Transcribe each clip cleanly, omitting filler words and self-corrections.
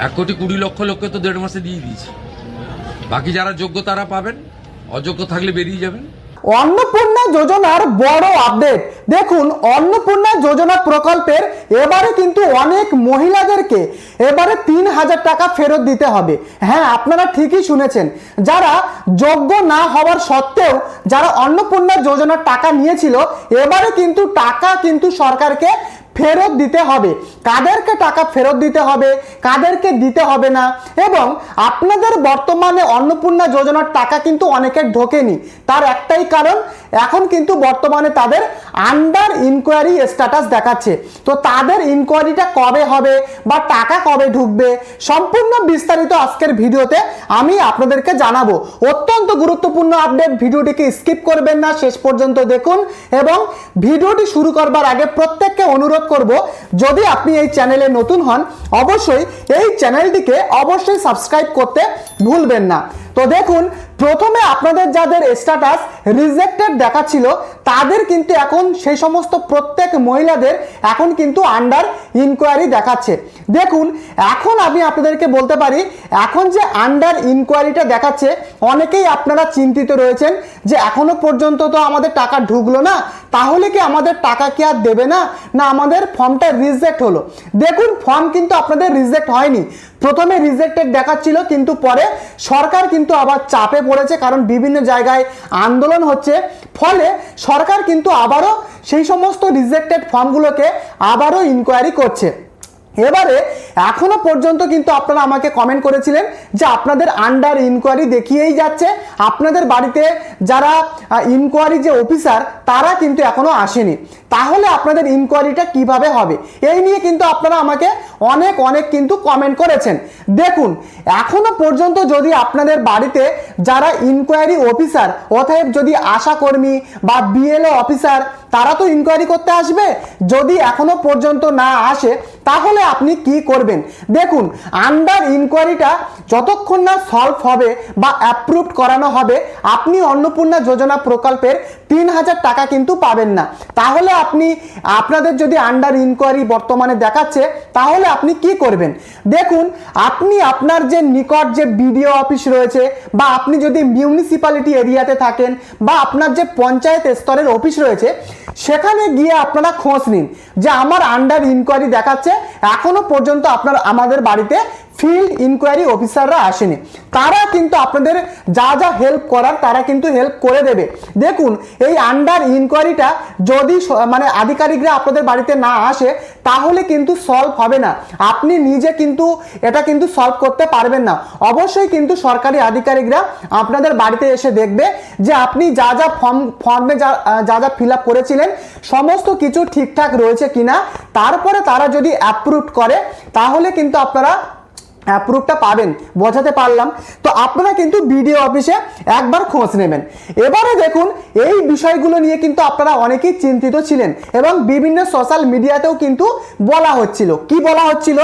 1,20,00,000 লোককে তো 1.5 মাসে দিয়ে দিয়েছি। বাকি যারা যোগ্য তারা পাবেন, অযোগ্য থাকলে বেরিয়ে যাবেন। অন্নপূর্ণা যোজনার বড় আপডেট দেখুন। অন্নপূর্ণা যোজনা প্রকল্পের এবারে কিন্তু অনেক মহিলাদেরকে এবারে 3,000 টাকা ফেরত দিতে হবে। হ্যাঁ, আপনারা ঠিকই শুনেছেন। যারা যোগ্য না হওয়ার সত্ত্বেও যারা অন্নপূর্ণা যোজনার টাকা নিয়েছিল, এবারে কিন্তু টাকা কিন্তু সরকারকে ফেরত দিতে হবে। কাদেরকে টাকা ফেরত দিতে হবে, কাদেরকে দিতে হবে না, এবং আপনাদের বর্তমানে অন্নপূর্ণা যোজনার টাকা কিন্তু অনেকের ঢোকেনি। তার একটাই কারণ, এখন কিন্তু বর্তমানে তাদের আন্ডার ইনকোয়ারি স্ট্যাটাস দেখাচ্ছে। তো তাদের ইনকোয়ারিটা কবে হবে বা টাকা কবে ঢুকবে, সম্পূর্ণ বিস্তারিত আজকের ভিডিওতে আমি আপনাদেরকে জানাবো। অত্যন্ত গুরুত্বপূর্ণ আপডেট, ভিডিওটিকে স্কিপ করবেন না, শেষ পর্যন্ত দেখুন। এবং ভিডিওটি শুরু করবার আগে প্রত্যেককে অনুরোধ করব, যদি আপনি এই চ্যানেলে নতুন হন অবশ্যই এই চ্যানেলটিকে অবশ্যই সাবস্ক্রাইব করতে ভুলবেন না। তো দেখুন, প্রথমে আপনাদের যাদের স্ট্যাটাস রিজেক্টেড দেখাচ্ছিল তাদের কিন্তু এখন সেই সমস্ত প্রত্যেক মহিলাদের এখন কিন্তু আন্ডার ইনকোয়ারি দেখাচ্ছে। দেখুন, এখন আমি আপনাদেরকে বলতে পারি, এখন যে আন্ডার ইনকোয়ারিটা দেখাচ্ছে অনেকেই আপনারা চিন্তিত রয়েছেন যে এখনো পর্যন্ত তো আমাদের টাকা ঢুকলো না, তাহলে কি আমাদের টাকা কি আর দেবে না, না আমাদের ফর্মটা রিজেক্ট হলো। দেখুন, ফর্ম কিন্তু আপনাদের রিজেক্ট হয়নি। প্রথমে রিজেক্টেড দেখাচ্ছিল, কিন্তু পরে সরকার কিন্তু আবার চাপে পড়েছে, কারণ বিভিন্ন জায়গায় আন্দোলন হচ্ছে। ফলে সরকার কিন্তু আবারও সেই সমস্ত রিজেক্টেড ফর্মগুলোকে আবারও ইনকোয়ারি করছে। এবারে এখনো পর্যন্ত কিন্তু আপনারা আমাকে কমেন্ট করেছিলেন যে আপনাদের আন্ডার ইনকোয়ারি দেখিয়েই যাচ্ছে, আপনাদের বাড়িতে যারা ইনকোয়ারি যে অফিসার তারা কিন্তু এখনো আসেনি, তাহলে আপনাদের ইনকোয়ারিটা কিভাবে হবে, এই নিয়ে কিন্তু আপনারা আমাকে অনেক কিন্তু কমেন্ট করেছেন। দেখুন, এখনো পর্যন্ত যদি আপনাদের বাড়িতে যারা ইনকোয়ারি অফিসার, অতএব যদি আশাকর্মী বা বিএলও অফিসার, তারা তো ইনকোয়ারি করতে আসবে। যদি এখনো পর্যন্ত না আসে তাহলে আপনি কি করবেন? দেখুন, আন্ডার ইনকোয়ারিটা যতক্ষণ না সলভ হবে বা অ্যাপ্রুভড করানো হবে, আপনি অন্নপূর্ণা যোজনা প্রকল্পের 3,000 টাকা কিন্তু পাবেন না। তাহলে আপনি আপনাদের যদি আন্ডার ইনকোয়ারি বর্তমানে দেখাচ্ছে তাহলে আপনি কি করবেন? দেখুন, আপনি আপনার যে নিকট যে বিডিও অফিস রয়েছে, বা আপনি যদি মিউনিসিপ্যালিটি এরিয়াতে থাকেন, বা আপনার যে পঞ্চায়েত স্তরের অফিস রয়েছে, সেখানে গিয়ে আপনারা খোঁজ নিন যে আমার আন্ডার ইনকোয়ারি দেখাচ্ছে, এখনো পর্যন্ত আমাদের বাড়িতে ফিল্ড ইনকোয়ারি অফিসাররা আসেনি। তারা কিন্তু আপনাদের যা যা হেল্প করার তারা কিন্তু হেল্প করে দেবে। দেখুন, এই আন্ডার ইনকোয়ারিটা যদি মানে আধিকারিকরা আপনাদের বাড়িতে না আসে তাহলে কিন্তু সলভ হবে না। আপনি নিজে কিন্তু এটা কিন্তু সলভ করতে পারবেন না। অবশ্যই কিন্তু সরকারি আধিকারিকরা আপনাদের বাড়িতে এসে দেখবে যে আপনি যা যা ফর্মে যা ফিল আপ করেছিলেন সমস্ত কিছু ঠিকঠাক রয়েছে কিনা। তারপরে তারা যদি অ্যাপ্রুভ করে তাহলে কিন্তু আপনারা অ্যাপ্রুভটা পাবেন। বোঝাতে পারলাম? তো আপনারা কিন্তু বিডিও অফিসে একবার খোঁজ নেবেন। এবারে দেখুন, এই বিষয়গুলো নিয়ে কিন্তু আপনারা অনেকেই চিন্তিত ছিলেন এবং বিভিন্ন সোশ্যাল মিডিয়াতেও কিন্তু বলা হচ্ছিল। কি বলা হচ্ছিল?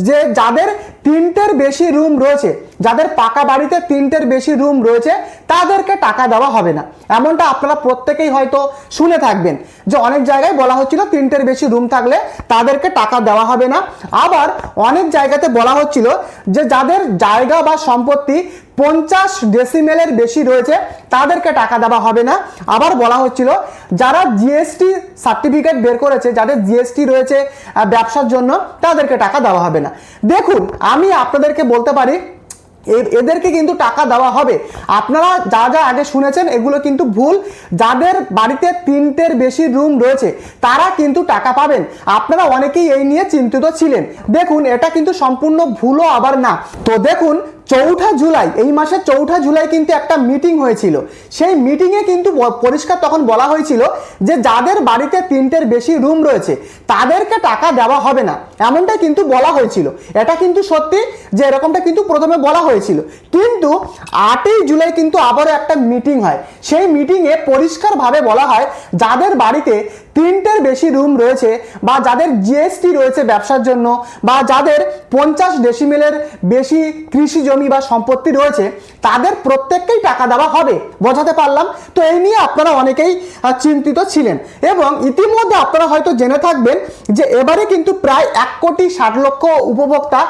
যে যাদের 3টের বেশি রুম রয়েছে, যাদের পাকা বাড়িতে 3টের বেশি রুম রয়েছে তাদেরকে টাকা দেওয়া হবে না। এমনটা আপনারা প্রত্যেকেই হয়তো শুনে থাকবেন যে অনেক জায়গায় বলা হচ্ছিল 3টের বেশি রুম থাকলে তাদেরকে টাকা দেওয়া হবে না। আবার অনেক জায়গাতে বলা হচ্ছিল যে যাদের জায়গা বা সম্পত্তি 50 ডেসিমেলের বেশি রয়েছে তাদেরকে টাকা দেওয়া হবে না। আবার বলা হচ্ছিল যারা জিএসটি সার্টিফিকেট বের করেছে, যাদের জিএসটি রয়েছে ব্যবসার জন্য, তাদেরকে টাকা দেওয়া হবে না। দেখুন, আমি আপনাদেরকে বলতে পারি এদেরকে কিন্তু টাকা দেওয়া হবে। আপনারা যা যা আগে শুনেছেন এগুলো কিন্তু ভুল। যাদের বাড়িতে 3টের বেশি রুম রয়েছে তারা কিন্তু টাকা পাবেন। আপনারা অনেকেই এই নিয়ে চিন্তিত ছিলেন। দেখুন, এটা কিন্তু সম্পূর্ণ ভুলও আবার না। তো দেখুন, 4ঠা জুলাই, এই মাসের 4ঠা জুলাই কিন্তু একটা মিটিং হয়েছিল। সেই মিটিংয়ে কিন্তু পরিষ্কার তখন বলা হয়েছিল যে যাদের বাড়িতে 3টের বেশি রুম রয়েছে তাদেরকে টাকা দেওয়া হবে না, এমনটাই কিন্তু বলা হয়েছিল। এটা কিন্তু সত্যি যে এরকমটা কিন্তু প্রথমে বলা হয়েছিল। কিন্তু 8ই জুলাই কিন্তু আবারও একটা মিটিং হয়। সেই মিটিংয়ে পরিষ্কারভাবে বলা হয় যাদের বাড়িতে 3টের বেশি রুম রয়েছে, বা যাদের জিএসটি রয়েছে ব্যবসার জন্য, বা যাদের 50 ডেসিমেলের বেশি কৃষি জমি জমি বা সম্পত্তি রয়েছে তাদের প্রত্যেককেই টাকা দেওয়া হবে। বোঝাতে পারলাম? তো এই নিয়ে আপনারা অনেকেই চিন্তিত ছিলেন এবং ইতিমধ্যে আপনারা হয়তো জেনে থাকবেন যে এবারে কিন্তু প্রায় 1,60,00,000 উপভোক্তা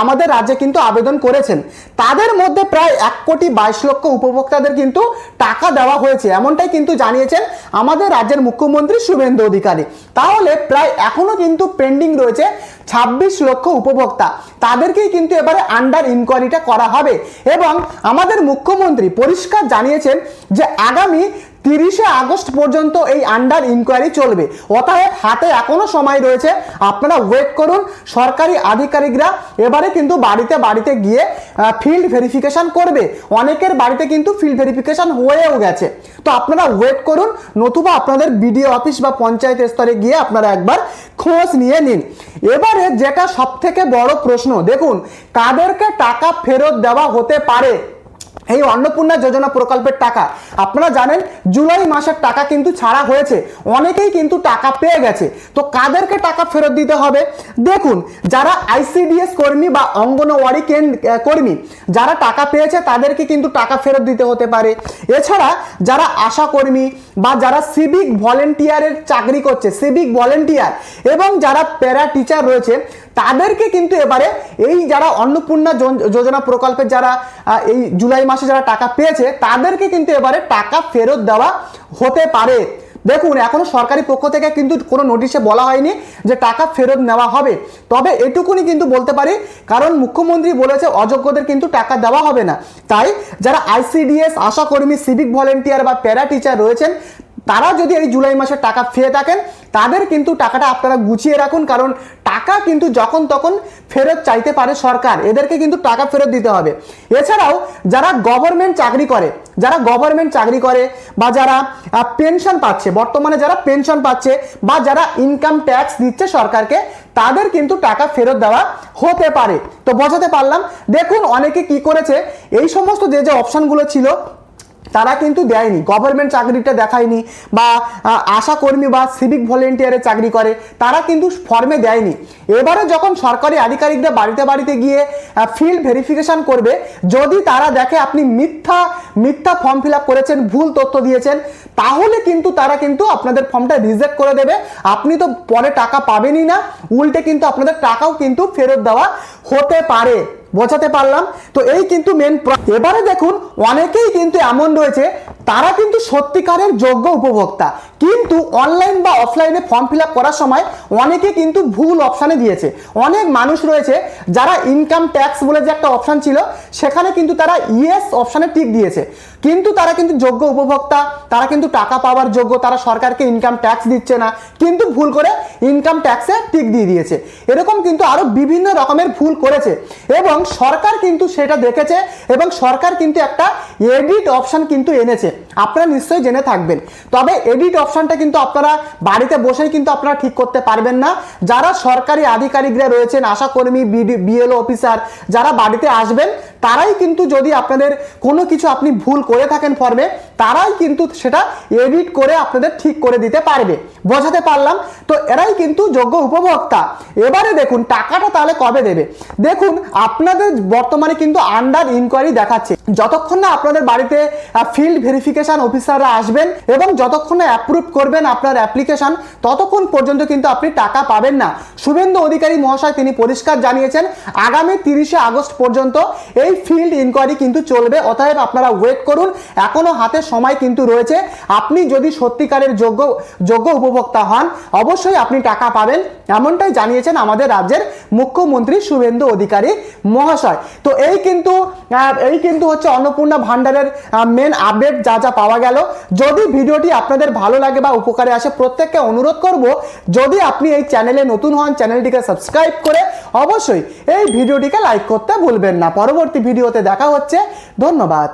আমাদের রাজ্যে কিন্তু আবেদন করেছেন। তাদের মধ্যে প্রায় 1,22,00,000 উপভোক্তাদের কিন্তু টাকা দেওয়া হয়েছে, এমনটাই কিন্তু জানিয়েছেন আমাদের রাজ্যের মুখ্যমন্ত্রী শুভেন্দু অধিকারী। তাহলে প্রায় এখনো কিন্তু পেন্ডিং রয়েছে 26 লক্ষ উপভোক্তা, তাদেরকেই কিন্তু এবারে আন্ডার ইনকোয়ারিটা করা হবে এবং আমাদের মুখ্যমন্ত্রী পরিষ্কার জানিয়েছেন যে আগামী 30শে আগস্ট পর্যন্ত এই আন্ডার ইনকোয়ারি চলবে। অতএব হাতে এখনো সময় রয়েছে, আপনারা ওয়েট করুন। সরকারি আধিকারিকরা এবারে কিন্তু বাড়িতে বাড়িতে গিয়ে ফিল্ড ভেরিফিকেশন করবে। অনেকের বাড়িতে কিন্তু ফিল্ড ভেরিফিকেশন হয়েও গেছে। তো আপনারা ওয়েট করুন, নতুবা আপনাদের বিডিও অফিস বা পঞ্চায়েত স্তরে গিয়ে আপনারা একবার খোঁজ নিয়ে নিন। এবারে যেটা সব থেকে বড় প্রশ্ন, দেখুন কাদেরকে টাকা ফেরত দেওয়া হতে পারে এই অন্নপূর্ণা যোজনা প্রকল্পের টাকা। আপনারা জানেন জুলাই মাসের টাকা কিন্তু ছাড়া হয়েছে, অনেকেই কিন্তু টাকা পেয়ে গেছে। তো কাদেরকে টাকা ফেরত দিতে হবে? দেখুন, যারা আইসিডিএস কর্মী বা অঙ্গনওয়াড়ি কর্মী যারা টাকা পেয়েছে তাদেরকে কিন্তু টাকা ফেরত দিতে হতে পারে। এছাড়া যারা আশা কর্মী বা যারা সিভিক ভলেন্টিয়ারের চাকরি করছে, সিভিক ভলেন্টিয়ার এবং যারা প্যারা টিচার রয়েছে তাদেরকে কিন্তু এবারে এই যারা অন্নপূর্ণা যোজনা প্রকল্পের যারা এই জুলাই মাসে যারা টাকা পেয়েছে তাদেরকে কিন্তু এবারে টাকা ফেরত দেওয়া হতে পারে। দেখুন এখনো সরকারি পক্ষ থেকে কিন্তু কোনো নোটিশে বলা হয়নি যে টাকা ফেরত নেওয়া হবে, তবে এটুকুনি কিন্তু বলতে পারি কারণ মুখ্যমন্ত্রী বলেছে অযোগ্যদের কিন্তু টাকা দেওয়া হবে না। তাই যারা আইসিডিএস, আশাকর্মী, সিভিক ভলেন্টিয়ার বা প্যারা টিচার রয়েছেন তারা যদি এই জুলাই মাসে টাকা পেয়ে থাকেন তাদের কিন্তু টাকাটা আপনারা গুছিয়ে রাখুন, কারণ টাকা কিন্তু যখন তখন ফেরত চাইতে পারে সরকার, এদেরকে কিন্তু টাকা ফেরত দিতে হবে। এছাড়াও যারা গভর্নমেন্ট চাকরি করে বা যারা পেনশন পাচ্ছে, বর্তমানে যারা পেনশন পাচ্ছে বা যারা ইনকাম ট্যাক্স দিচ্ছে সরকারকে, তাদের কিন্তু টাকা ফেরত দেওয়া হতে পারে। তো বোঝাতে পারলাম? দেখুন অনেকে কি করেছে, এই সমস্ত যে অপশনগুলো ছিল তারা কিন্তু দেয়নি, গভর্নমেন্ট চাকরিটা দেখায়নি বা আশা কর্মী বা সিভিক ভলেন্টিয়ারের চাকরি করে তারা কিন্তু ফর্মে দেয়নি। এবারে যখন সরকারি আধিকারিকরা বাড়িতে বাড়িতে গিয়ে ফিল্ড ভেরিফিকেশন করবে, যদি তারা দেখে আপনি মিথ্যা ফর্ম ফিল আপ করেছেন, ভুল তথ্য দিয়েছেন, তাহলে কিন্তু তারা কিন্তু আপনাদের ফর্মটা রিজেক্ট করে দেবে। আপনি তো পরে টাকা পাবেনই না, উল্টে কিন্তু আপনাদের টাকাও কিন্তু ফেরত দেওয়া হতে পারে। বোঝাতে পারলাম? তো এই কিন্তু মেন। এবারে দেখুন অনেকেই কিন্তু এমন রয়েছে তারা কিন্তু সত্যিকারের যোগ্য উপভোক্তা, কিন্তু অনলাইন বা অফলাইনে ফর্ম ফিল আপ করার সময় অনেকে কিন্তু ভুল অপশানে দিয়েছে। অনেক মানুষ রয়েছে যারা ইনকাম ট্যাক্স বলে যে একটা অপশান ছিল সেখানে কিন্তু তারা ইয়েস অপশানে টিক দিয়েছে, কিন্তু তারা কিন্তু যোগ্য উপভোক্তা, তারা কিন্তু টাকা পাওয়ার যোগ্য, তারা সরকারকে ইনকাম ট্যাক্স দিচ্ছে না, কিন্তু ভুল করে ইনকাম ট্যাক্সে টিক দিয়ে দিয়েছে। এরকম কিন্তু আরো বিভিন্ন রকমের ভুল করেছে এবং সরকার কিন্তু সেটা দেখেছে এবং সরকার কিন্তু একটা এডিট অপশন কিন্তু এনেছে, আপনারা নিশ্চয়ই জেনে থাকবেন। তবে এডিট অপশনটা কিন্তু আপনারা বাড়িতে বসেই কিন্তু আপনারা ঠিক করতে পারবেন না। যারা সরকারি আধিকারিকরা রয়েছেন, আশাকর্মী, বিএলও অফিসার যারা বাড়িতে আসবেন, তারাই কিন্তু যদি আপনাদের কোনো কিছু আপনি ভুল করে থাকেন ফর্মে, তারাই কিন্তু সেটা এডিট করে আপনাদের ঠিক করে দিতে পারবে। বোঝাতে পারলাম? তো এরাই কিন্তু যোগ্য উপভোক্তা। এবারে দেখুন টাকাটা তাহলে কবে দেবে। দেখুন আপনাদের বর্তমানে কিন্তু আন্ডার ইনকোয়ারি দেখাচ্ছে, যতক্ষণ না আপনাদের বাড়িতে ফিল্ড ভেরিফিকেশন অফিসাররা আসবেন এবং যতক্ষণ না অ্যাপ্রুভ করবেন আপনার অ্যাপ্লিকেশন, ততক্ষণ পর্যন্ত কিন্তু আপনি টাকা পাবেন না। শুভেন্দু অধিকারী মহাশয় তিনি পরিষ্কার জানিয়েছেন আগামী 30শে আগস্ট পর্যন্ত এই ফিল্ড ইনকোয়ারি কিন্তু চলবে। অতএব আপনারা ওয়েট করুন, এখনো হাতে সময় কিন্তু রয়েছে। আপনি যদি সত্যিকারের যোগ্য উপভোক্তা হন অবশ্যই আপনি টাকা পাবেন, এমনটাই জানিয়েছেন আমাদের রাজ্যের মুখ্যমন্ত্রী শুভেন্দু অধিকারী মহাশয়। তো এই কিন্তু হচ্ছে অন্নপূর্ণা ভান্ডারের মেন আপডেট যা পাওয়া গেল। যদি ভিডিওটি আপনাদের ভালো লাগে বা উপকারে আসে, প্রত্যেককে অনুরোধ করব যদি আপনি এই চ্যানেলে নতুন হন চ্যানেলটিকে সাবস্ক্রাইব করে অবশ্যই এই ভিডিওটিকে লাইক করতে ভুলবেন না। পরবর্তী ভিডিওতে দেখা হচ্ছে, ধন্যবাদ।